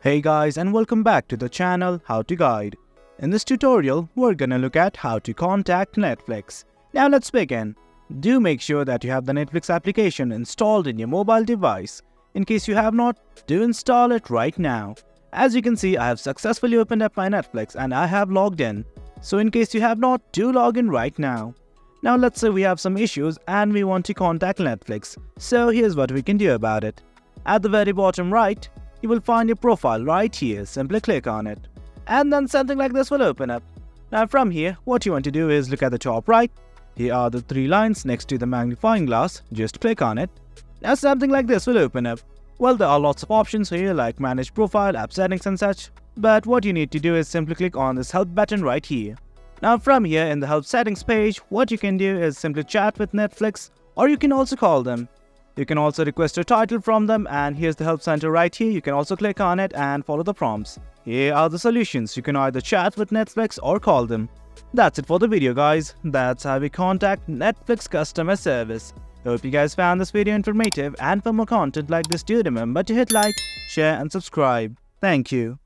Hey guys, and welcome back to the channel How to Guide. In this tutorial, we're gonna look at how to contact Netflix. Now let's begin. Do make sure that you have the Netflix application installed in your mobile device. In case you have not, do install it right now. As you can see, I have successfully opened up my Netflix and I have logged in. So in case you have not, do log in right now. Now let's say we have some issues and we want to contact Netflix. So here's what we can do about it. At the very bottom right, you will find your profile right here. Simply click on it. And then something like this will open up. Now from here, what you want to do is look at the top right. Here are the three lines next to the magnifying glass. Just click on it. Now something like this will open up. Well, there are lots of options here like manage profile, app settings and such. But what you need to do is simply click on this help button right here. Now from here in the help settings page, what you can do is simply chat with Netflix, or you can also call them. You can also request a title from them, and here's the help center right here. You can also click on it and follow the prompts. Here are the solutions. You can either chat with Netflix or call them. That's it for the video guys. That's how we contact Netflix customer service. Hope you guys found this video informative, and for more content like this do remember to hit like, share and subscribe. Thank you.